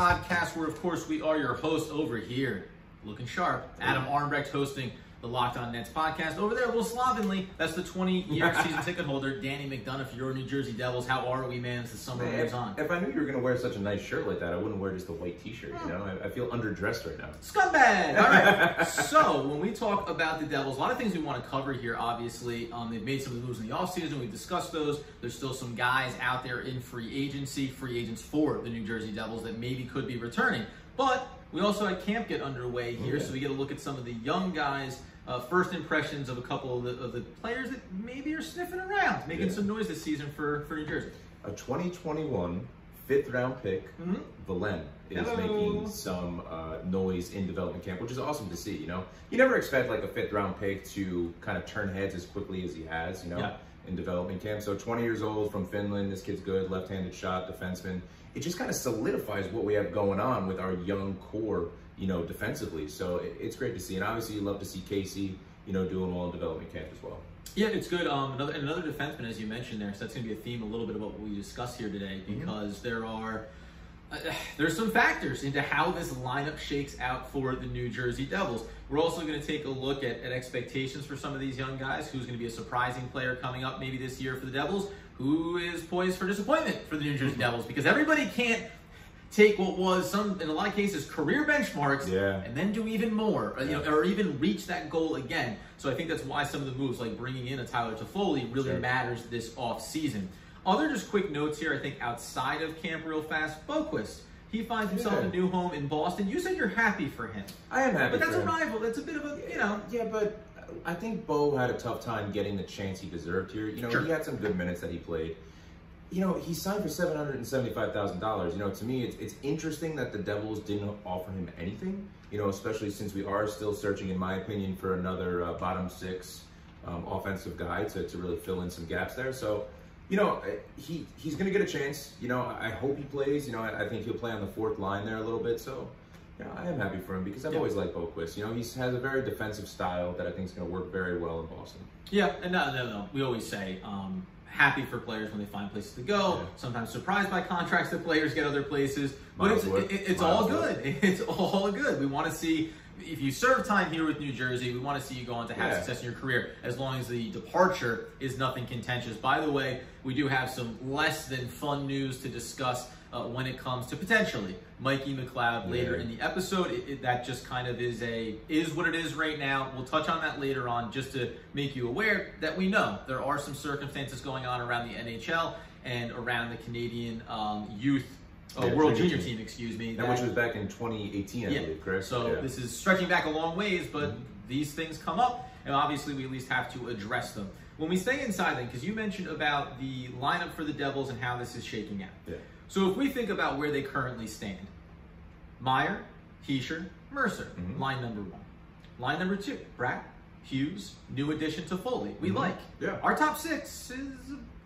podcast, where, of course, we are your hosts over here, looking sharp. Adam Armbrecht hosting the Locked On Nets podcast. Over there, a little slovenly, that's the 20-year season ticket holder, Danny McDonough, for your New Jersey Devils. How are we, man, as the summer moves on? If I knew you were going to wear such a nice shirt like that, I wouldn't wear just a white t-shirt, you know? I feel underdressed right now. Scumbag! All right. So, when we talk about the Devils, a lot of things we want to cover here, obviously. They've made some of the moves in the offseason. We've discussed those. There's still some guys out there in free agency, free agents for the New Jersey Devils that maybe could be returning. But we also had camp get underway here, so we get a look at some of the young guys. First impressions of a couple of the players that maybe are sniffing around, making some noise this season for New Jersey. A 2021 fifth-round pick, Valen, is making some noise in development camp, which is awesome to see, you know? You never expect, like, a fifth-round pick to kind of turn heads as quickly as he has, you know, in development camp. So 20 years old, from Finland, this kid's good, left-handed shot, defenseman. It just kind of solidifies what we have going on with our young core, you know, defensively. So it's great to see. And obviously you love to see Casey, you know, doing well in development camp as well. Yeah, it's good. Another defenseman, as you mentioned there, so that's going to be a theme a little bit of what we discuss here today, because there's some factors into how this lineup shakes out for the New Jersey Devils. We're also going to take a look at expectations for some of these young guys. Who's going to be a surprising player coming up maybe this year for the Devils? Who is poised for disappointment for the New Jersey Devils? Because everybody can't take what was in a lot of cases, career benchmarks, and then do even more, you know, or even reach that goal again. So I think that's why some of the moves, like bringing in a Tyler Toffoli, really matters this off season. Other just quick notes here, I think, outside of camp real fast. Boquist, he finds himself a new home in Boston. You said you're happy for him. I am happy, but that's a rival. That's a bit of a, you know. Yeah, but I think Bo had a tough time getting the chance he deserved here. You know, he had some good minutes that he played. You know, he signed for $775,000. You know, to me, it's interesting that the Devils didn't offer him anything, you know, especially since we are still searching, in my opinion, for another bottom six offensive guy to really fill in some gaps there. So, you know, he's going to get a chance. You know, I hope he plays. You know, I think he'll play on the fourth line there a little bit. So, you know, I am happy for him because I've always liked Boquist. You know, he has a very defensive style that I think is going to work very well in Boston. Yeah, and no. We always say, happy for players when they find places to go. Sometimes surprised by contracts that players get other places. But it's all good. It's all good. We want to see, if you serve time here with New Jersey, we want to see you go on to have success in your career, as long as the departure is nothing contentious. By the way, we do have some less than fun news to discuss when it comes to potentially Mikey McLeod later in the episode. That just kind of is what it is right now. We'll touch on that later on, just to make you aware that we know there are some circumstances going on around the NHL and around the Canadian youth World Junior team, excuse me. Which was back in 2018, I believe, correct? So this is stretching back a long ways, but these things come up, and obviously we at least have to address them. When we stay inside then, because you mentioned about the lineup for the Devils and how this is shaking out. So if we think about where they currently stand, Meyer, Heischer, Mercer, line number 1. Line number 2, Brack, Hughes, new addition to Foley. We like. Our top 6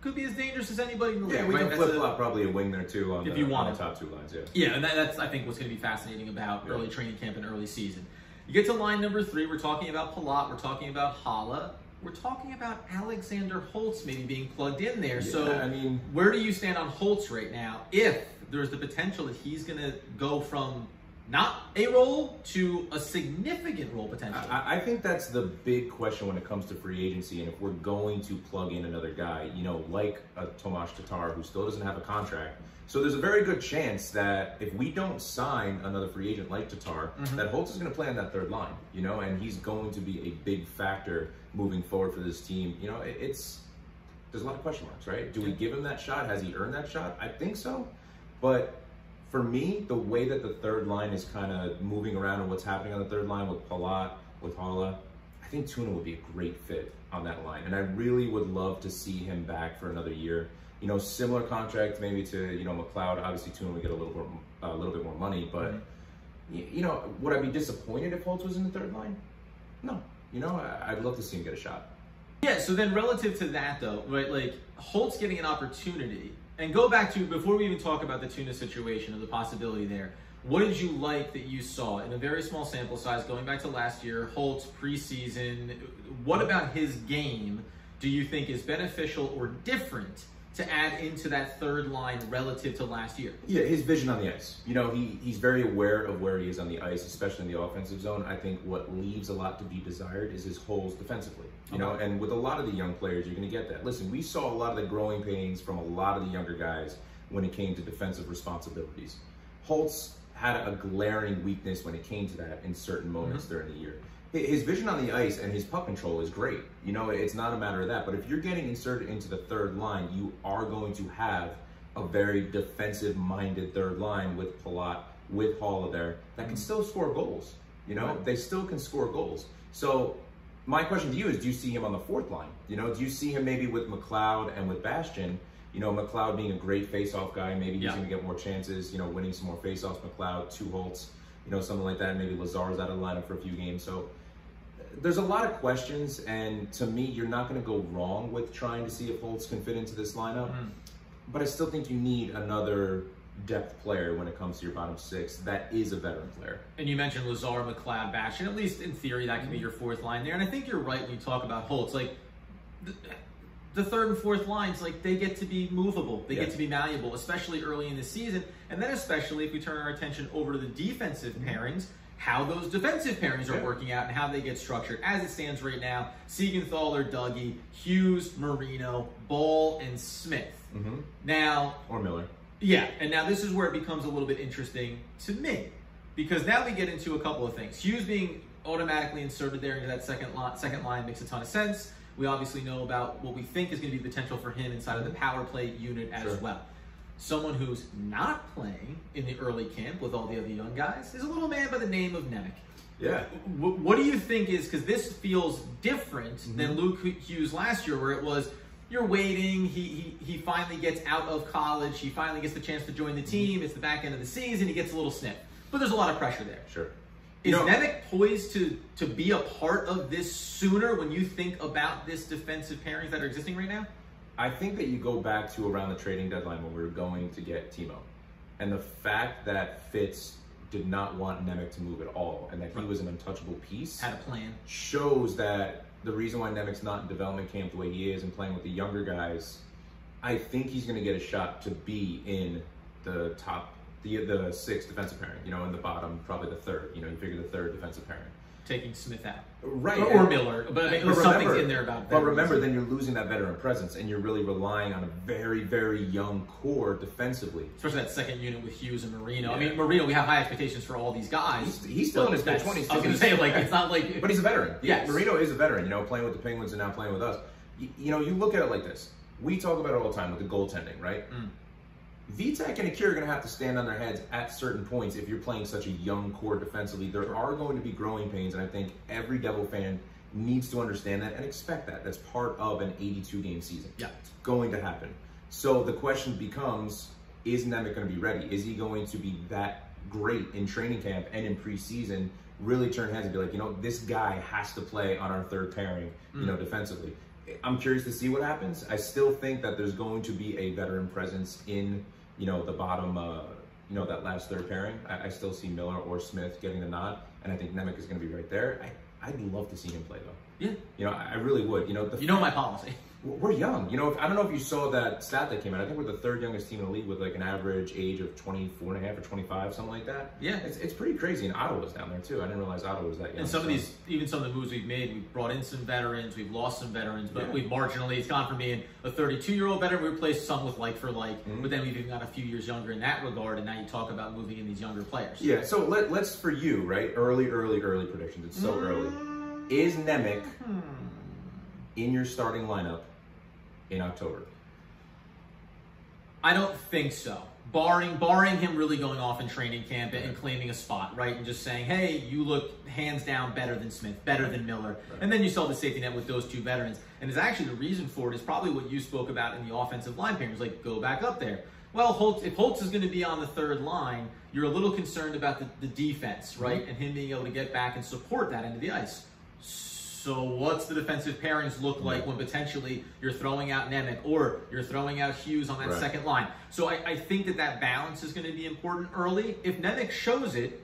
could be as dangerous as anybody in the league. We can flip-flop probably a wing there too on the top 2 lines. And that's, I think, what's going to be fascinating about early training camp and early season. You get to line number 3, we're talking about Palat, we're talking about Hala. We're talking about Alexander Holtz maybe being plugged in there. So, I mean, where do you stand on Holtz right now? If there's the potential that he's going to go from not a role to a significant role potentially. I think that's the big question when it comes to free agency, and if we're going to plug in another guy, you know, like a Tomas Tatar, who still doesn't have a contract. So there's a very good chance that if we don't sign another free agent like Tatar, that Holtz is going to play on that third line, you know, and he's going to be a big factor moving forward for this team. You know, there's a lot of question marks, right? Do we give him that shot? Has he earned that shot? I think so. But for me, the way that the third line is kind of moving around and what's happening on the third line with Palat, with Hala, I think Tuna would be a great fit on that line. And I really would love to see him back for another year. You know, similar contract maybe to, you know, McLeod. Obviously, Tuna would get a little bit more money. But, you know, would I be disappointed if Holtz was in the third line? No. You know, I'd love to see him get a shot. Yeah, so then relative to that, though, right, like, Holtz getting an opportunity, and go back to, before we even talk about the Tuna situation or the possibility there, what did you like that you saw in a very small sample size, going back to last year, Holtz preseason? What about his game do you think is beneficial or different to add into that third line relative to last year? Yeah, his vision on the ice. You know, he's very aware of where he is on the ice, especially in the offensive zone. I think what leaves a lot to be desired is his holes defensively. You know, and with a lot of the young players, you're going to get that. Listen, we saw a lot of the growing pains from a lot of the younger guys when it came to defensive responsibilities. Holtz had a glaring weakness when it came to that in certain moments during the year. His vision on the ice and his puck control is great. You know, it's not a matter of that. But if you're getting inserted into the third line, you are going to have a very defensive-minded third line with Palat, with Haula there, that can still score goals. You know, they still can score goals. So my question to you is, do you see him on the fourth line? You know, do you see him maybe with McLeod and with Bastian? You know, McLeod being a great face-off guy, maybe he's going to get more chances, you know, winning some more face-offs. McLeod, 2 Holtz, you know, something like that. Maybe Lazar's out of the lineup for a few games. So there's a lot of questions, and to me, you're not going to go wrong with trying to see if Holtz can fit into this lineup. But I still think you need another depth player when it comes to your bottom 6 that is a veteran player. And you mentioned Lazar, McLeod, Bastian. At least in theory, that can be your fourth line there. And I think you're right when you talk about Holtz. Like, the third and fourth lines, like, they get to be movable. They get to be malleable, especially early in the season. And then especially if we turn our attention over to the defensive pairings, how those defensive pairings are working out and how they get structured. As it stands right now, Siegenthaler, Dougie, Hughes, Marino, Ball, and Smith. Now... Or Miller. Yeah, and now this is where it becomes a little bit interesting to me. Because now we get into a couple of things. Hughes being automatically inserted there into that second line makes a ton of sense. We obviously know about what we think is going to be potential for him inside of the power play unit as well. Someone who's not playing in the early camp with all the other young guys is a little man by the name of Nemec. Yeah. What do you think is, because this feels different than Luke Hughes last year, where it was, you're waiting, he finally gets out of college, he finally gets the chance to join the team, it's the back end of the season, he gets a little sniff. But there's a lot of pressure there. Sure. Is Nemec poised to be a part of this sooner when you think about this defensive pairings that are existing right now? I think that you go back to around the trading deadline when we were going to get Timo. And the fact that Fitz did not want Nemec to move at all and that he was an untouchable piece. Had a plan. Shows that the reason why Nemec's not in development camp the way he is and playing with the younger guys, I think he's going to get a shot to be in the top, the 6th defensive pairing, you know, in the bottom, probably the 3rd. You know, you figure the 3rd defensive pairing. Taking Smith out. Right. Or Miller. But I mean, something's in there about that. But remember, then you're losing that veteran presence and you're really relying on a very, very young core defensively. Especially that second unit with Hughes and Marino. I mean, Marino, we have high expectations for all these guys. He's still in his mid-20s. I was going to say, like, it's not like... But he's a veteran. Yes. Marino is a veteran, you know, playing with the Penguins and now playing with us. You know, you look at it like this. We talk about it all the time with the goaltending, right? Vitek and Akira are going to have to stand on their heads at certain points if you're playing such a young core defensively. There are going to be growing pains, and I think every Devil fan needs to understand that and expect that. That's part of an 82-game season. Yeah. It's going to happen. So the question becomes, is Nemec going to be ready? Is he going to be that great in training camp and in preseason, really turn heads and be like, you know, this guy has to play on our 3rd pairing, you know, defensively? I'm curious to see what happens. I still think that there's going to be a veteran presence in, you know, the bottom, you know, that last 3rd pairing. I still see Miller or Smith getting the nod, and I think Nemec is going to be right there. I'd love to see him play, though. Yeah. You know, I really would. You know, my policy. We're young. You know, I don't know if you saw that stat that came out. I think we're the 3rd youngest team in the league with like an average age of 24 and a half or 25, something like that. Yeah. It's pretty crazy. And Ottawa's down there too. I didn't realize Ottawa was that young. And some of these, even some of the moves we've made, we've brought in some veterans, we've lost some veterans, but we've marginally, it's gone from being a 32-year-old veteran, we replaced some with like for like, but then we've even got a few years younger in that regard, and now you talk about moving in these younger players. Yeah, so let's for you, right? Early predictions. It's so early. Is Nemec in your starting lineup in October? I don't think so. Barring him really going off in training camp and claiming a spot, right? And just saying, hey, you look hands down better than Smith, better than Miller. And then you saw the safety net with those 2 veterans. And it's actually the reason for it is probably what you spoke about in the offensive line pairings, like go back up there. Well, if Holtz is going to be on the 3rd line, you're a little concerned about the defense, right? And him being able to get back and support that into the ice. So what's the defensive pairings look like when potentially you're throwing out Nemec or you're throwing out Hughes on that 2nd line? So I think that balance is going to be important early. If Nemec shows it,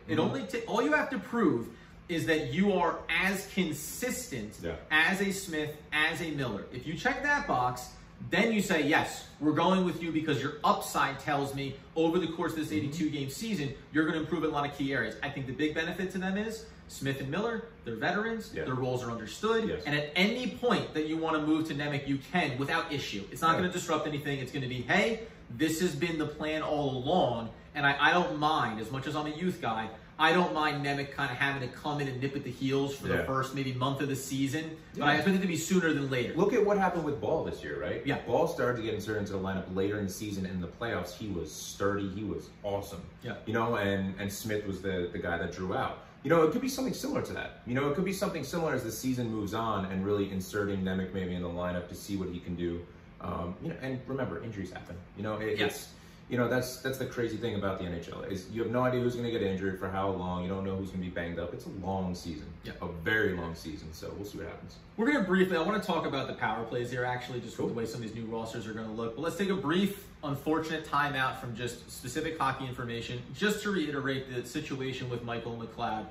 all you have to prove is that you are as consistent as a Smith, as a Miller. If you check that box, then you say, yes, we're going with you because your upside tells me over the course of this 82-game season, you're going to improve in a lot of key areas. I think the big benefit to them is Smith and Miller, they're veterans, their roles are understood, and at any point that you want to move to Nemec, you can without issue. It's not going to disrupt anything. It's going to be, hey, this has been the plan all along, and I don't mind, as much as I'm a youth guy, I don't mind Nemec kind of having to come in and nip at the heels for the first maybe month of the season, but I expect it to be sooner than later. Look at what happened with Ball this year, right? Yeah. Ball started to get inserted into the lineup later in the season. In the playoffs, he was sturdy. He was awesome. Yeah. You know, and Smith was the guy that drew out. You know, it could be something similar to that. You know, it could be something similar as the season moves on and really inserting Nemec maybe in the lineup to see what he can do. You know, and remember, injuries happen. You know, it's... You know, that's the crazy thing about the NHL is you have no idea who's going to get injured for how long. You don't know who's going to be banged up. It's a long season, a very long season. So we'll see what happens. We're going to briefly, I want to talk about the power plays here actually, just with the way some of these new rosters are going to look. But let's take a brief, unfortunate timeout from just specific hockey information, just to reiterate the situation with Michael McLeod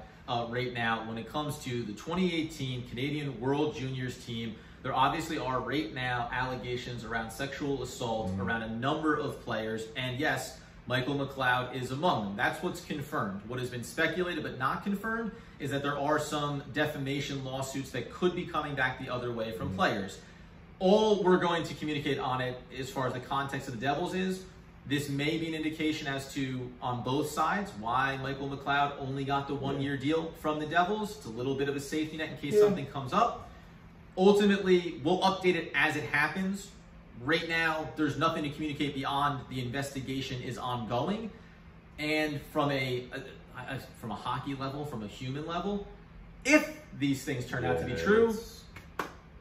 right now when it comes to the 2018 Canadian World Juniors team. There obviously are right now allegations around sexual assault around a number of players, and yes, Michael McLeod is among them. That's what's confirmed. What has been speculated but not confirmed is that there are some defamation lawsuits that could be coming back the other way from players. All we're going to communicate on it as far as the context of the Devils is, this may be an indication as to, on both sides, why Michael McLeod only got the one-year deal from the Devils. It's a little bit of a safety net in case something comes up. Ultimately, we'll update it as it happens. Right now, there's nothing to communicate beyond the investigation is ongoing. And from a hockey level, from a human level, if these things turn out to be true,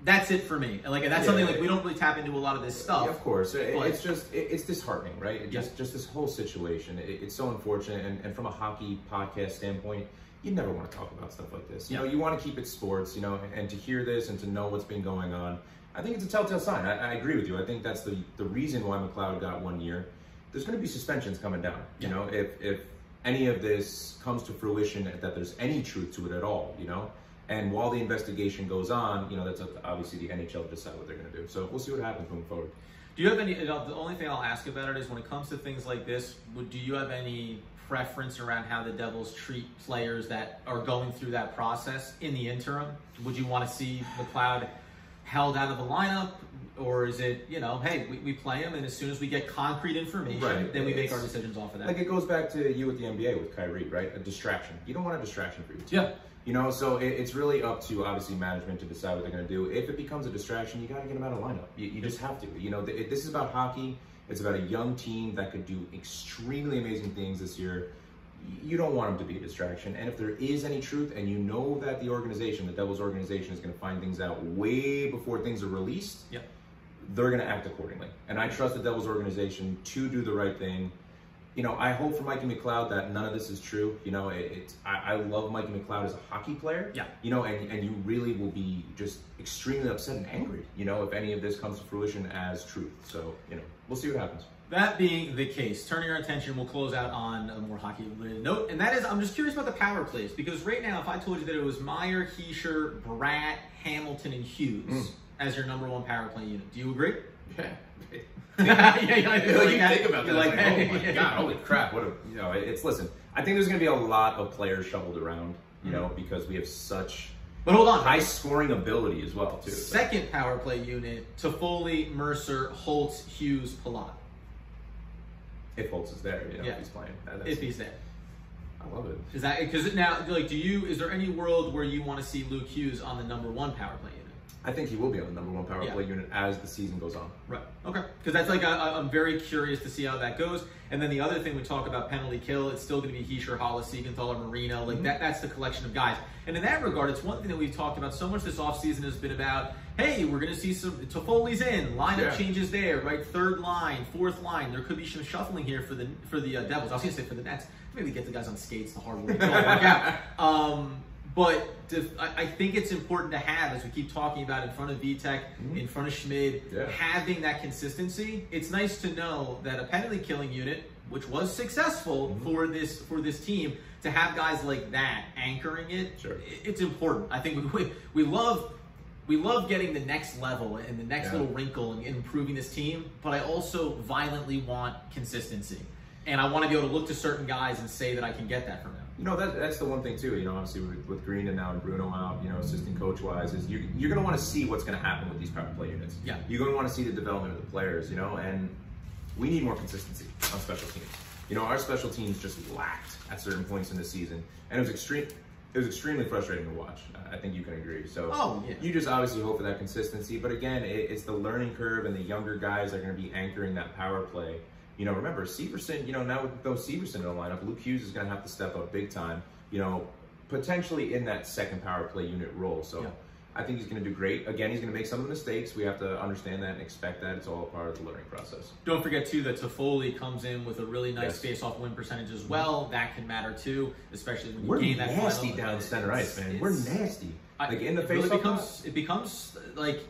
that's it for me. Like that's something like we don't really tap into a lot of this stuff. Yeah, of course, it's disheartening, right? Just this whole situation. It's so unfortunate, and from a hockey podcast standpoint, you never want to talk about stuff like this. You know, you want to keep it sports, you know, and to hear this and to know what's been going on, I think it's a telltale sign. I agree with you. I think that's the reason why McLeod got 1 year. There's going to be suspensions coming down. You know, if any of this comes to fruition, that there's any truth to it at all, you know. And while the investigation goes on, you know, that's up to obviously the NHL to decide what they're going to do. So we'll see what happens moving forward. Do you have any, the only thing I'll ask about it is when it comes to things like this, do you have any preference around how the Devils treat players that are going through that process in the interim? Would you want to see McLeod held out of the lineup? Or is it, you know, hey, we play him, and as soon as we get concrete information, then we make our decisions off of that? Like it goes back to you with the NBA with Kyrie, right? A distraction. You don't want a distraction for your team. Yeah. You know, so it's really up to, obviously, management to decide what they're going to do. If it becomes a distraction, you got to get them out of the lineup. You just have to. You know, this is about hockey. It's about a young team that could do extremely amazing things this year. You don't want them to be a distraction. And if there is any truth, and you know that the organization, the Devils organization, is going to find things out way before things are released, they're going to act accordingly. And I trust the Devils organization to do the right thing. You know, I hope for Mikey McLeod that none of this is true. You know, I love Mikey McLeod as a hockey player. Yeah. You know, and you really will be just extremely upset and angry, you know, if any of this comes to fruition as truth. So, you know, we'll see what happens. That being the case, turning our attention, we'll close out on a more hockey-related note, and that is, I'm just curious about the power plays, because right now, if I told you that it was Meyer, Heischer, Bratt, Hamilton, and Hughes as your #1 power play unit, do you agree? Yeah. You think about that, like, oh my God, holy crap! What a, you know, listen. I think there's going to be a lot of players shuffled around, you know, because we have such. But hold on, high scoring ability as well too. Second power play unit: Toffoli, Mercer, Holtz, Hughes, Palat. If Holtz is there, you know, if he's playing. If he's there. I love it. Is that because now, like, is there any world where you want to see Luke Hughes on the #1 power play unit? I think he will be on the #1 power play unit as the season goes on. Right. Okay. Because that's like, I'm very curious to see how that goes. And then the other thing we talk about penalty kill, it's still going to be Heischer, Hollis, Siegenthaler, Marino. Like that's the collection of guys. And in that regard, it's one thing that we've talked about so much this offseason has been about, hey, we're going to see some Toffoli's in, lineup changes there, right? Third line, fourth line. There could be some shuffling here for the Devils. I was going to say for the Nets. Maybe get the guys on skates the hard way. It don't work out. But I think it's important to have, as we keep talking about, in front of Vitek, in front of Schmid, having that consistency. It's nice to know that a penalty killing unit, which was successful for this team, to have guys like that anchoring it, it's important. I think we we love getting the next level and the next little wrinkle and improving this team, but I also violently want consistency. And I want to be able to look to certain guys and say that I can get that from them. You know, that's the one thing too, you know, obviously with Green and now Bruno out, you know, assistant coach wise, is you're going to want to see what's going to happen with these power play units. Yeah. You're going to want to see the development of the players, you know, and we need more consistency on special teams. You know, our special teams just lacked at certain points in the season, and it was extremely frustrating to watch. I think you can agree. So you just obviously hope for that consistency, but again, it's the learning curve, and the younger guys are going to be anchoring that power play. You know, remember, Severson, you know, now with those Severson in the lineup, Luke Hughes is going to have to step up big time, you know, potentially in that second power play unit role. So I think he's going to do great. Again, he's going to make some mistakes. We have to understand that and expect that. It's all a part of the learning process. Don't forget, too, that Toffoli comes in with a really nice face-off win percentage as well. That can matter, too, especially when you gain that final. We're nasty down center ice, man. We're nasty. Like, in the face-off. It becomes, like,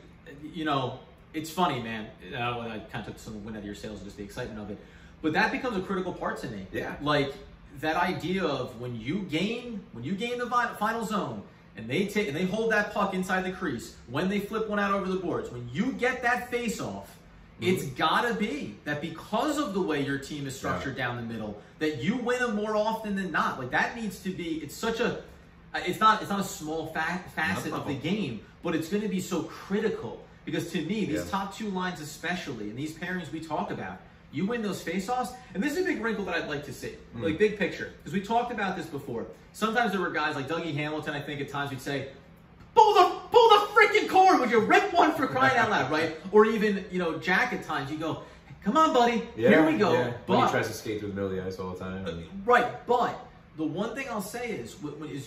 you know, it's funny, man. I kind of took some wind out of your sails and just the excitement of it. But that becomes a critical part to me. Yeah. Like, that idea of when you gain the final zone, and they hold that puck inside the crease, when they flip one out over the boards, when you get that face-off, it's gotta be that because of the way your team is structured down the middle, that you win them more often than not. Like, that needs to be, it's not a small facet of the game, but it's gonna be so critical. Because to me, these top two lines especially, and these pairings we talk about, you win those face-offs, and this is a big wrinkle that I'd like to see, like big picture, because we talked about this before. Sometimes there were guys like Dougie Hamilton, I think at times we'd say, pull the freaking cord, would you rip one for crying out loud, right? Or even, you know, Jack at times, you go, come on, buddy, here we go. Yeah. But he tries to skate through the middle of the ice all the time. Right, but the one thing I'll say is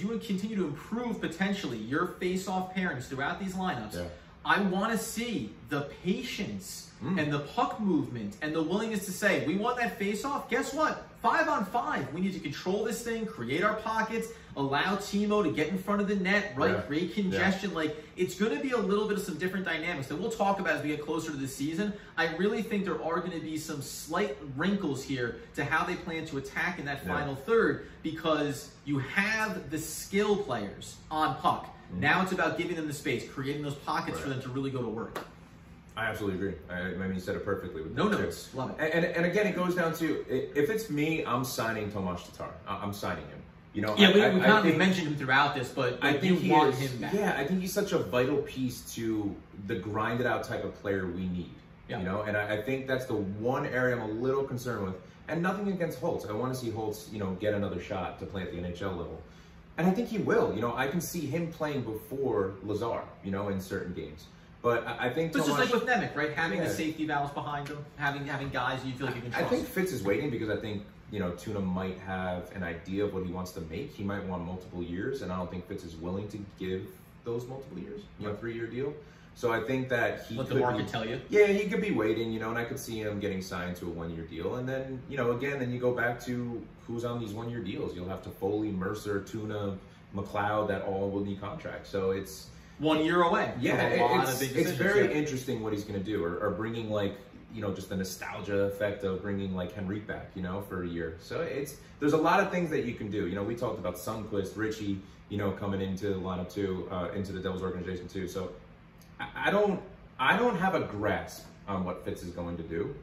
you would continue to improve potentially your face-off pairings throughout these lineups. I want to see the patience and the puck movement and the willingness to say, we want that face-off. Guess what? 5-on-5. We need to control this thing, create our pockets, allow Timo to get in front of the net, right? Create congestion. Like, it's going to be a little bit of some different dynamics that we'll talk about as we get closer to the season. I really think there are going to be some slight wrinkles here to how they plan to attack in that final third, because you have the skill players on puck. Now it's about giving them the space, creating those pockets for them to really go to work. I absolutely agree. I mean, you said it perfectly. With no notes. Love it. And again, it goes down to, if it's me, I'm signing Tomas Tatar. I'm signing him. You know, we kind of mentioned him throughout this, but I think you want him back. Yeah, I think he's such a vital piece to the grinded out type of player we need. You know, and I think that's the one area I'm a little concerned with. And nothing against Holtz. I want to see Holtz, you know, get another shot to play at the NHL level. And I think he will. You know, I can see him playing before Lazar, you know, in certain games. But I think it's just like with Nemec, right? Having the safety valves behind him, having guys you feel like you can trust. I think Fitz is waiting because I think, you know, Tuna might have an idea of what he wants to make. He might want multiple years, and I don't think Fitz is willing to give those multiple years, you know, 3-year deal. So I think that he let the market tell you. Yeah, he could be waiting, you know, and I could see him getting signed to a 1-year deal. And then, you know, again, then you go back to who's on these 1-year deals. You'll have to Foley, Mercer, Tuna, McLeod, that all will need contracts. So it's 1 year away. Yeah, it's very interesting what he's going to do, or bringing, like, you know, just the nostalgia effect of bringing like Henrique back, you know, for a year. So there's a lot of things that you can do. You know, we talked about Sundqvist, Richie, you know, coming into the lineup too, into the Devils organization too. So I don't have a grasp on what Fitz is going to do.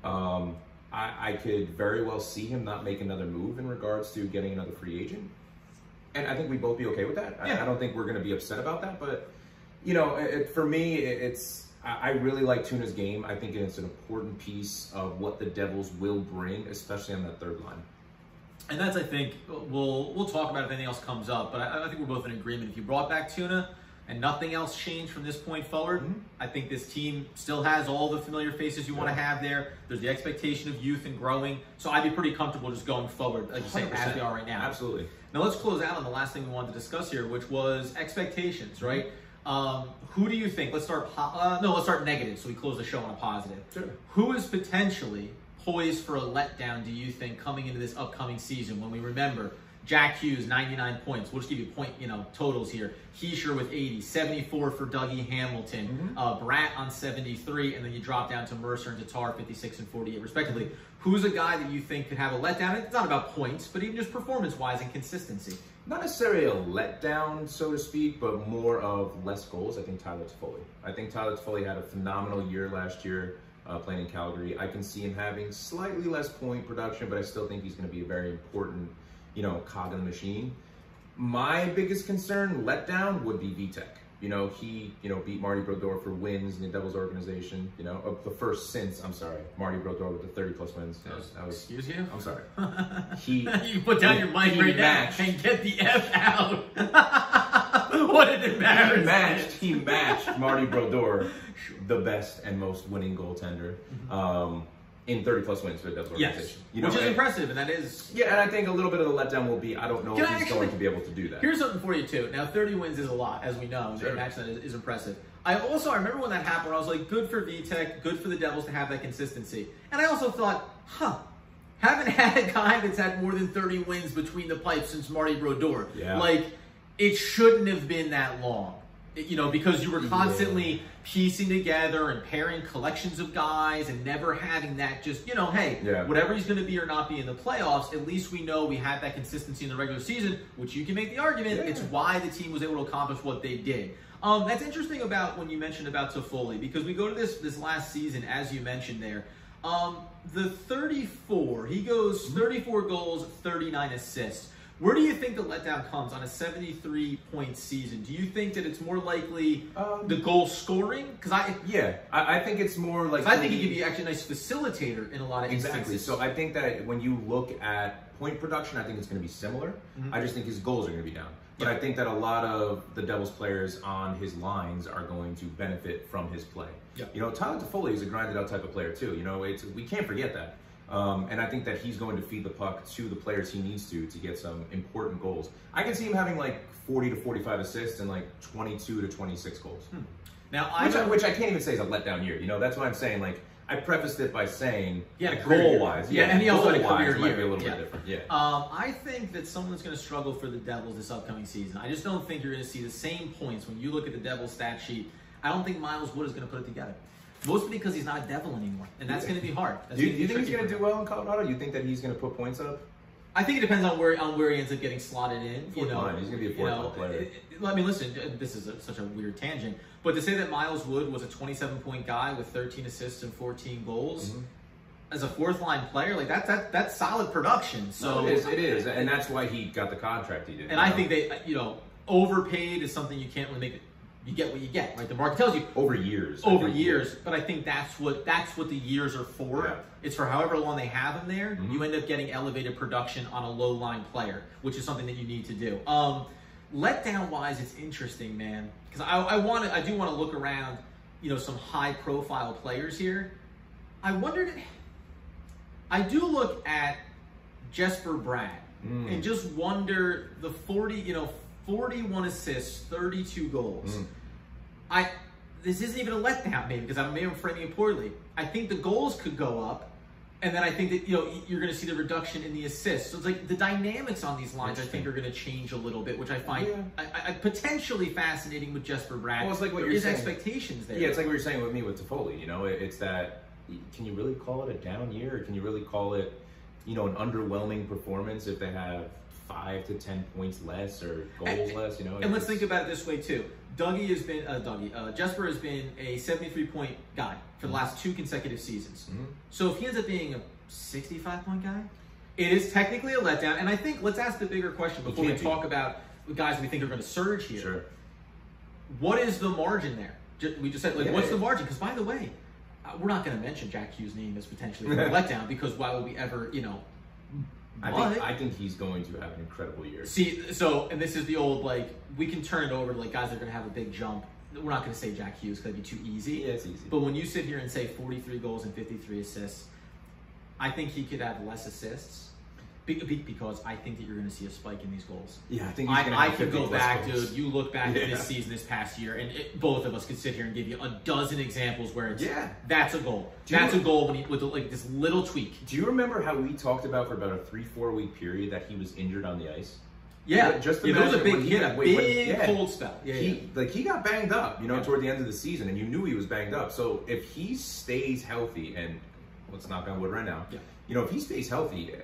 I could very well see him not make another move in regards to getting another free agent. And I think we'd both be okay with that. Yeah. I don't think we're going to be upset about that. But, you know, for me, I really like Tuna's game. I think it's an important piece of what the Devils will bring, especially on that third line. And that's, I think, we'll talk about if anything else comes up. But I think we're both in agreement. If you brought back Tuna and nothing else changed from this point forward, I think this team still has all the familiar faces you want to have there. There's the expectation of youth and growing. So I'd be pretty comfortable just going forward, like you say, as we are right now. Absolutely. Now let's close out on the last thing we wanted to discuss here, which was expectations, right? Who do you think? Let's start. Let's start negative, so we close the show on a positive. Sure. Who is potentially poised for a letdown? Do you think coming into this upcoming season? When we remember Jack Hughes, 99 points. We'll just give you point, totals here. Heischer with 80, 74 for Dougie Hamilton, Bratt on 73, and then you drop down to Mercer and Tatar, 56 and 48 respectively. Who's a guy that you think could have a letdown? It's not about points, but even just performance-wise and consistency. Not necessarily a letdown, so to speak, but more of less goals. I think Tyler Toffoli. I think Tyler Toffoli had a phenomenal year last year playing in Calgary. I can see him having slightly less point production, but I still think he's going to be a very important, cog in the machine. My biggest concern, letdown, would be Vitek. He, beat Marty Brodeur for wins in the Devils organization, of the first since, Marty Brodeur with the 30-plus wins. That was, excuse you? I'm sorry. You put down your mic right now and get the F out. What an embarrassment. He matched Marty Brodeur, the best and most winning goaltender, in 30-plus wins for the Devils organization. Which is impressive, and that is... Yeah, and I think a little bit of the letdown will be, I don't know if he's going to be able to do that. Here's something for you, too. Now, 30 wins is a lot, as we know. Sure. And actually, that is impressive. I remember when that happened, I was like, good for Vitek, good for the Devils to have that consistency. And I also thought, haven't had a guy that's had more than 30 wins between the pipes since Marty Brodeur. Yeah. Like, it shouldn't have been that long. Because you were constantly piecing together and pairing collections of guys and never having that just, whatever he's going to be or not be in the playoffs, at least we know we had that consistency in the regular season, which you can make the argument, it's why the team was able to accomplish what they did. That's interesting about when you mentioned about Toffoli, because we go to this last season, as you mentioned there, the 34, he goes 34 goals, 39 assists. Where do you think the letdown comes on a 73-point season? Do you think that it's more likely the goal scoring? Because I think it's more like... I think he could be actually a nice facilitator in a lot of instances. Exactly. So I think that when you look at point production, I think it's going to be similar. I just think his goals are going to be down. But I think that a lot of the Devils players on his lines are going to benefit from his play. Tyler Toffoli is a grinded-out type of player too. We can't forget that. And I think that he's going to feed the puck to the players he needs to get some important goals. I can see him having like 40 to 45 assists and like 22 to 26 goals. Now, which I can't even say is a letdown year. That's what I'm saying. Like, I prefaced it by saying, goal wise, and he also had a career year. Might be a little bit different. I think that someone's going to struggle for the Devils this upcoming season. I just don't think you're going to see the same points when you look at the Devils stat sheet. I don't think Miles Wood is going to put it together. Mostly because he's not a Devil anymore, and that's going to be hard. Do you think he's going to do well in Colorado? Do you think that he's going to put points up? I think it depends on where he ends up getting slotted in. He's going to be a fourth-line player. I mean, listen, this is such a weird tangent, but to say that Miles Wood was a 27-point guy with 13 assists and 14 goals as a fourth-line player, like that's solid production. So it is, and that's why he got the contract he did. And I think they, overpaid is something you can't really make it. You get what you get, right? The market tells you over years. But I think that's what the years are for. Yeah. It's for however long they have him there. You end up getting elevated production on a low line player, which is something that you need to do. Letdown wise, it's interesting, man, because I do want to look around, some high profile players here. I do look at Jesper Bratt and just wonder the 41 assists, 32 goals. This isn't even a letdown, maybe, because I'm framing it poorly. I think the goals could go up, and then I think that you're going to see the reduction in the assists. So it's like the dynamics on these lines, I think, are going to change a little bit, which I find potentially fascinating with Jesper Bratt. Well, it's like what there you're saying. Expectations there. Yeah, it's like what you're saying with me with Toffoli. It's that, can you really call it a down year, or can you really call it, an underwhelming performance if they have 5 to 10 points less or goals less, And let's think about it this way too. Jesper has been a 73-point guy for the last 2 consecutive seasons. So if he ends up being a 65-point guy, it is technically a letdown. And I think let's ask the bigger question before we talk about the guys we think are going to surge here. Sure. What is the margin there? We just said, what's the margin? Because by the way, we're not going to mention Jack Hughes' name as potentially a letdown, because why would we ever, I think he's going to have an incredible year. See, and this is the old, we can turn it over to, guys that are going to have a big jump. We're not going to say Jack Hughes because that'd be too easy. Yeah, it's easy. But when you sit here and say 43 goals and 53 assists, I think he could have less assists. Because I think that you're going to see a spike in these goals. Yeah, I think he's going to I can go back, goals. dude. You look back at this season, this past year, and both of us could sit here and give you a dozen examples where it's that's a goal. That's a goal with like this little tweak. Do you remember how we talked about for about a 3-4 week period that he was injured on the ice? Yeah, just there was a big cold spell. He got banged up, toward the end of the season, and you knew he was banged up. So if he stays healthy, and let's knock on wood right now, if he stays healthy,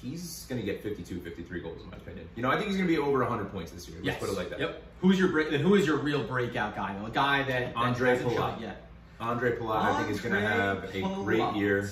he's going to get 52, 53 goals, in my opinion. I think he's going to be over 100 points this year. Let's put it like that. Yep. Who is your real breakout guy, though? A guy that hasn't shot yet. Andre Palat, I think, is going to have a great year.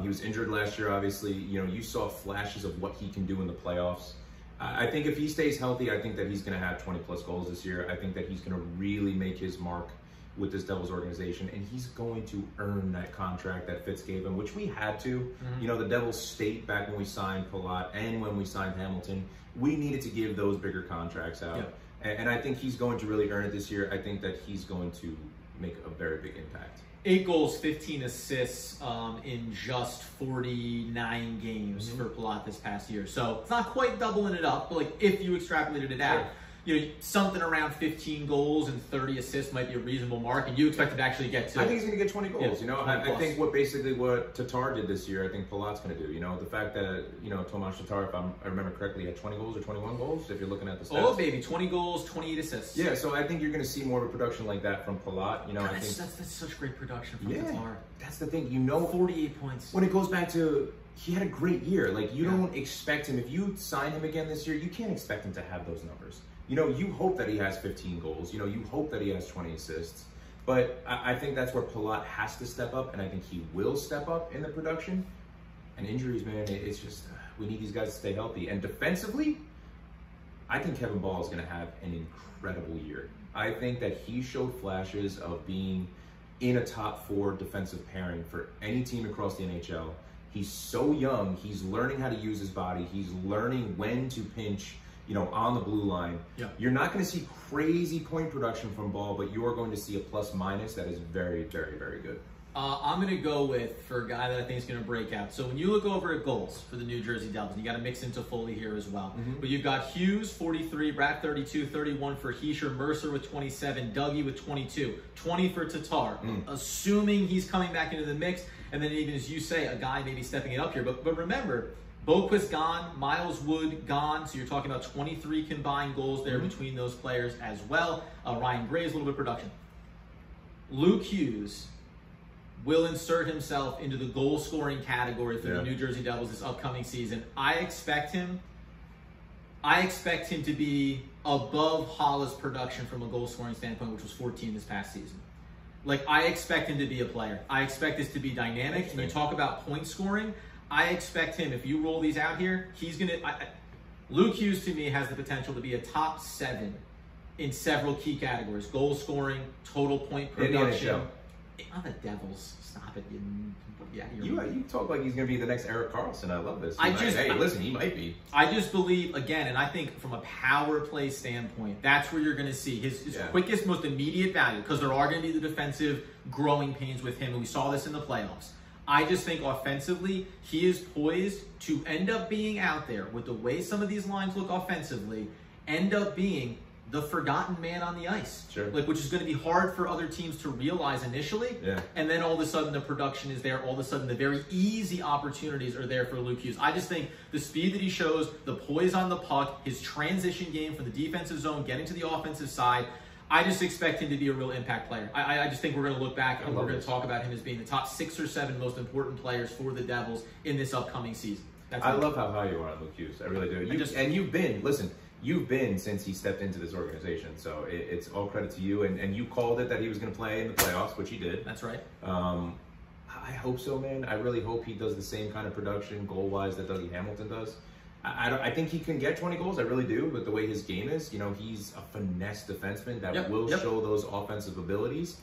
He was injured last year, obviously. You saw flashes of what he can do in the playoffs. I think if he stays healthy, I think that he's going to have 20-plus goals this year. I think that he's going to really make his mark with this Devils organization, and he's going to earn that contract that Fitz gave him, which we had to. The Devils state back when we signed Palat and when we signed Hamilton, we needed to give those bigger contracts out. And I think he's going to really earn it this year. I think that he's going to make a very big impact. 8 goals, 15 assists in just 49 games for Palat this past year. So it's not quite doubling it up, but like if you extrapolated it out, something around 15 goals and 30 assists might be a reasonable mark, and you expect it to actually get to. I think he's going to get 20 goals. I think what Tatar did this year, I think Palat's going to do. The fact that Tomas Tatar, if I remember correctly, had 20 goals or 21 goals. If you're looking at the stats. Oh baby, 20 goals, 28 assists. Yeah, so I think you're going to see more of a production like that from Palat. God, I think that's such great production from Tatar. That's the thing. 48 points. When it goes back to. He had a great year. Like, you don't expect him, if you sign him again this year, you can't expect him to have those numbers. You hope that he has 15 goals. You hope that he has 20 assists. But I think that's where Palat has to step up, and I think he will step up in the production. And injuries, man, it's just, we need these guys to stay healthy. And defensively, I think Kevin Ball is going to have an incredible year. I think that he showed flashes of being in a top 4 defensive pairing for any team across the NHL. He's so young. He's learning how to use his body. He's learning when to pinch, on the blue line. You're not going to see crazy point production from Ball, but you are going to see a plus-minus that is very, very, very good. I'm going to go for a guy that I think is going to break out. So when you look over at goals for the New Jersey Devils, you got to mix in Toffoli here as well. But you've got Hughes, 43, Bratt, 32, 31 for Hischier, Mercer with 27, Dougie with 22, 20 for Tatar. Assuming he's coming back into the mix, and then even as you say, a guy maybe stepping it up here. But remember, Boquist gone, Miles Wood gone, so you're talking about 23 combined goals there between those players as well. Ryan Graves, a little bit of production. Luke Hughes will insert himself into the goal-scoring category for the New Jersey Devils this upcoming season. I expect him to be above Hollow's production from a goal-scoring standpoint, which was 14 this past season. Like, I expect him to be a player. I expect this to be dynamic. And you talk about point scoring, I expect him, if you roll these out here, he's going to... Luke Hughes, to me, has the potential to be a top 7 in several key categories. Goal scoring, total point production. On the Devils. Stop it. You talk like he's going to be the next Erik Karlsson. I love this. Hey, listen, he might be. I just believe, again, and I think from a power play standpoint, that's where you're going to see his quickest, most immediate value, because there are going to be the defensive growing pains with him, and we saw this in the playoffs. I just think offensively, he is poised to end up being out there with the way some of these lines look offensively, end up being the forgotten man on the ice. Which is going to be hard for other teams to realize initially. And then all of a sudden the production is there. All of a sudden the very easy opportunities are there for Luke Hughes. I just think the speed that he shows, the poise on the puck, his transition game from the defensive zone, getting to the offensive side, I just expect him to be a real impact player. I just think we're going to look back and we're going to talk about him as being the top 6 or 7 most important players for the Devils in this upcoming season. I love how high you are on Luke Hughes. I really do. You've been since he stepped into this organization, so it's all credit to you. And you called it that he was going to play in the playoffs, which he did. That's right. I hope so, man. I really hope he does the same kind of production goal-wise that Dougie Hamilton does. I think he can get 20 goals. I really do, but the way his game is, he's a finesse defenseman that will show those offensive abilities.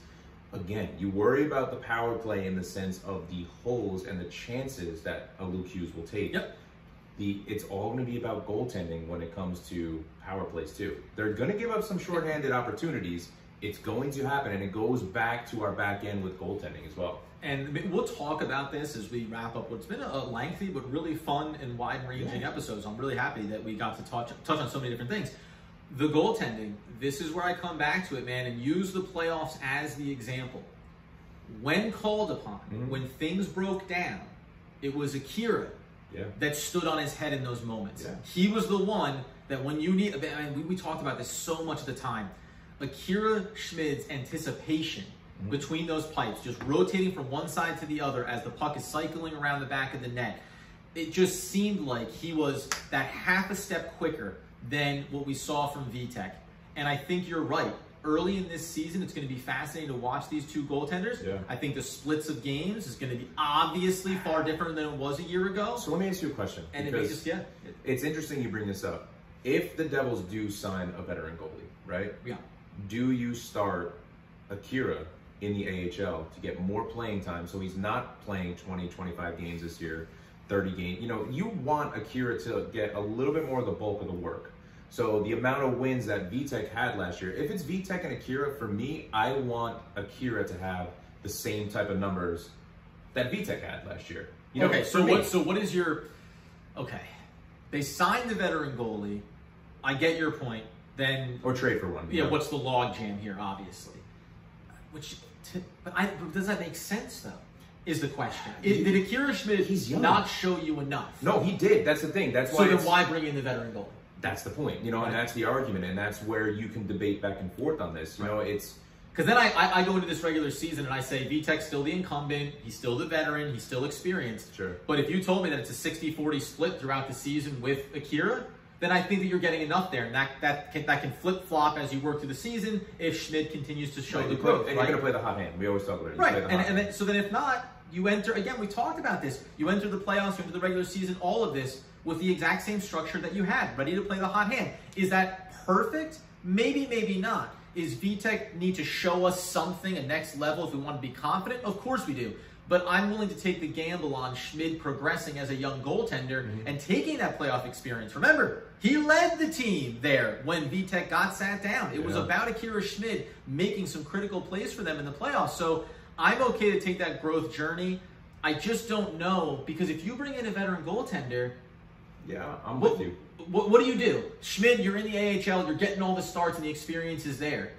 Again, you worry about the power play in the sense of the holes and the chances that a Luke Hughes will take. It's all going to be about goaltending when it comes to power plays too. They're going to give up some shorthanded opportunities, it's going to happen, and it goes back to our back end with goaltending as well. And we'll talk about this as we wrap up what's been a lengthy but really fun and wide-ranging episode. So I'm really happy that we got to touch on so many different things. The goaltending, this is where I come back to it, man, and use the playoffs as the example. When called upon, when things broke down, it was Akira that stood on his head in those moments. Yeah. He was the one that when you need, I mean, we talked about this so much at the time, Akira Schmid's anticipation between those pipes, just rotating from one side to the other as the puck is cycling around the back of the net. It just seemed like he was that half a step quicker than what we saw from Vitek. And I think you're right. Early in this season, it's going to be fascinating to watch these two goaltenders. Yeah. I think the splits of games is going to be obviously far different than it was a year ago. So let me ask you a question. And it may just, it's interesting you bring this up. If the Devils do sign a veteran goalie, right? Yeah. Do you start Akira in the AHL to get more playing time so he's not playing 20, 25 games this year, 30 games? You know, you want Akira to get a little bit more of the bulk of the work. So the amount of wins that Vitek had last year, if it's Vitek and Akira, for me, I want Akira to have the same type of numbers that Vitek had last year. You know, okay, so what is your, okay, they signed the veteran goalie, I get your point, then... Or trade for one. Yeah, what's the log jam here, obviously? But does that make sense, though, is the question. Did Akira Schmid not show you enough? No, he did. That's the thing. That's why. So then why bring in the veteran goalie? That's the point, you know, right. And that's the argument, and that's where you can debate back and forth on this. You know, it's... Because then I go into this regular season and I say, Vitek's still the incumbent, he's still the veteran, he's still experienced. Sure. But if you told me that it's a 60-40 split throughout the season with Akira, then I think that you're getting enough there, and that can flip-flop as you work through the season if Schmid continues to show the growth. And you're going to play the hot hand. We always talk about it. Right, so then if not, you enter, again, we talked about this, you enter the playoffs, you enter the regular season, all of this, with the exact same structure that you had, ready to play the hot hand. Is that perfect? Maybe, maybe not. Is Vitek need to show us something, a next level, if we want to be confident? Of course we do. But I'm willing to take the gamble on Schmid progressing as a young goaltender and taking that playoff experience. Remember, he led the team there when Vitek got sat down. It was about Akira Schmid making some critical plays for them in the playoffs. So I'm okay to take that growth journey. I just don't know, because if you bring in a veteran goaltender... Yeah, I'm with you. What do you do? Schmid, you're in the AHL, you're getting all the starts and the experience is there.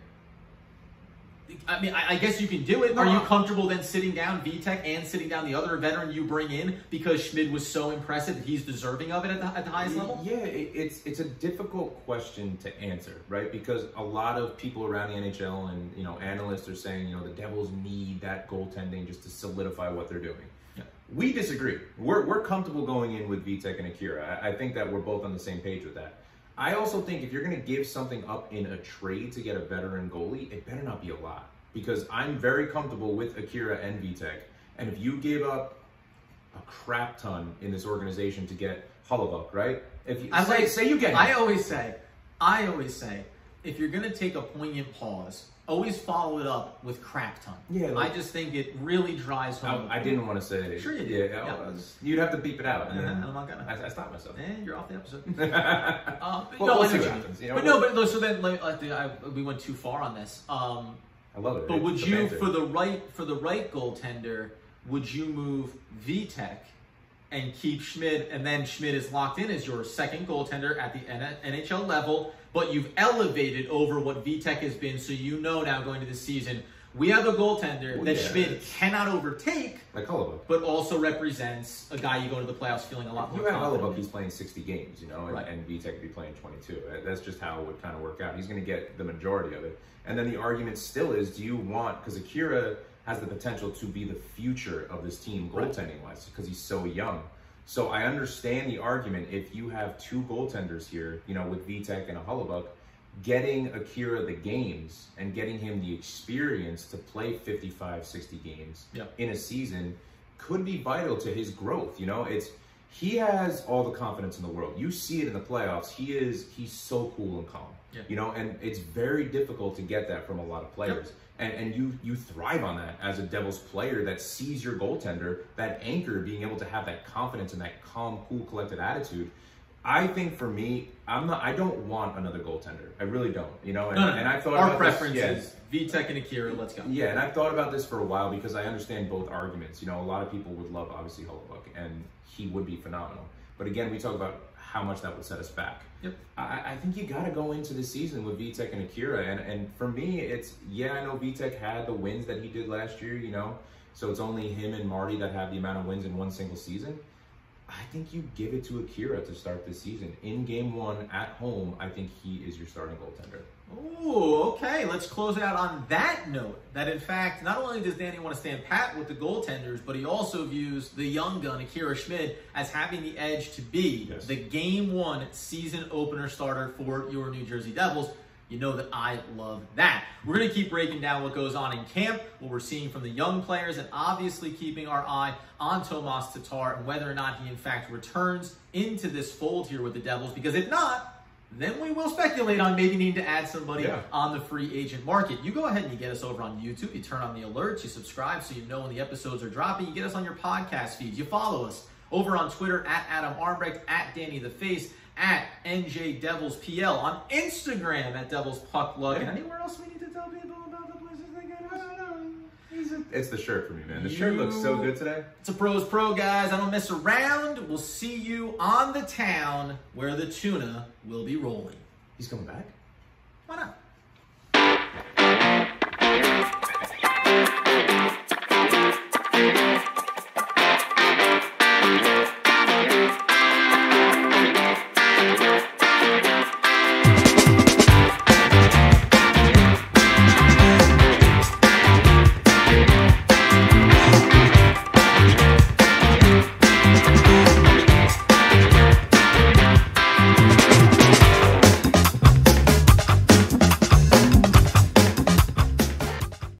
I mean, I guess you can do it. Are you comfortable then sitting down Vitek and sitting down the other veteran you bring in because Schmid was so impressive that he's deserving of it at the highest level? Yeah, it's a difficult question to answer, right? Because a lot of people around the NHL and, you know, analysts are saying, you know, the Devils need that goaltending just to solidify what they're doing. Yeah. We disagree. We're comfortable going in with Vitek and Akira. I think that we're both on the same page with that. I also think if you're going to give something up in a trade to get a veteran goalie, it better not be a lot. Because I'm very comfortable with Akira and Vitek. And if you give up a crap ton in this organization to get Hotlz, right? If you say you get him. I always say, if you're going to take a poignant pause, always follow it up with crap ton. Yeah, like, I just think it really drives home. I didn't want to say it. Sure you did. Yeah, you'd have to beep it out. And then I'm not gonna. I stopped myself. You're off the episode. Well, we'll see what happens. You know, but so then we went too far on this. I love it. But would you, for the right goaltender, would you move Vitek and keep Schmid, and then Schmid is locked in as your second goaltender at the NHL level, but you've elevated over what Vitek has been, so you know now going to the season, we have a goaltender that Schmid cannot overtake, like Hotlz, but also represents a guy you go to the playoffs feeling a lot more confident. You have Hotlz, he's playing 60 games, you know, and Vitek would be playing 22. That's just how it would kind of work out. He's going to get the majority of it. And then the argument still is, do you want, because Akira has the potential to be the future of this team goaltending-wise, because he's so young. So I understand the argument if you have two goaltenders here, you know, with Vitek and a Hotlz, getting Akira the games and getting him the experience to play 55, 60 games in a season could be vital to his growth. You know, he has all the confidence in the world. You see it in the playoffs. He's so cool and calm. Yeah. You know, and it's very difficult to get that from a lot of players. And you thrive on that as a Devils player that sees your goaltender, that anchor, being able to have that confidence and that calm, cool, collected attitude. I think for me, I don't want another goaltender. I really don't. You know, and, No. and I thought Our about preference this, is Vitek and Akira. Let's go. Yeah, and I've thought about this for a while because I understand both arguments. You know, a lot of people would love obviously Holtz, and he would be phenomenal. But again, we talk about how much that would set us back. Yep. I think you got to go into the season with Vitek and Akira, and for me, it's I know Vitek had the wins that he did last year. You know, so it's only him and Marty that have the amount of wins in one single season. I think you give it to Akira to start this season. In game 1 at home, I think he is your starting goaltender. Ooh, okay. Let's close out on that note. That in fact, not only does Danny want to stand pat with the goaltenders, but he also views the young gun, Akira Schmid, as having the edge to be the game 1 season opener starter for your New Jersey Devils. You know that I love that. We're going to keep breaking down what goes on in camp, what we're seeing from the young players, and obviously keeping our eye on Tomas Tatar and whether or not he in fact returns into this fold here with the Devils. Because if not, then we will speculate on maybe needing to add somebody on the free agent market. You go ahead and you get us over on YouTube. You turn on the alerts. You subscribe so you know when the episodes are dropping. You get us on your podcast feeds. You follow us over on Twitter at Adam Armbrecht, at Danny the Face, at NJ Devils PL, on Instagram at Devils Puck Luck. And anywhere else we need to tell people about the places they get us? It's the shirt for me, man. The shirt looks so good today. It's a pro's pro, guys. I don't mess around. We'll see you on the town where the tuna will be rolling. He's coming back? Why not?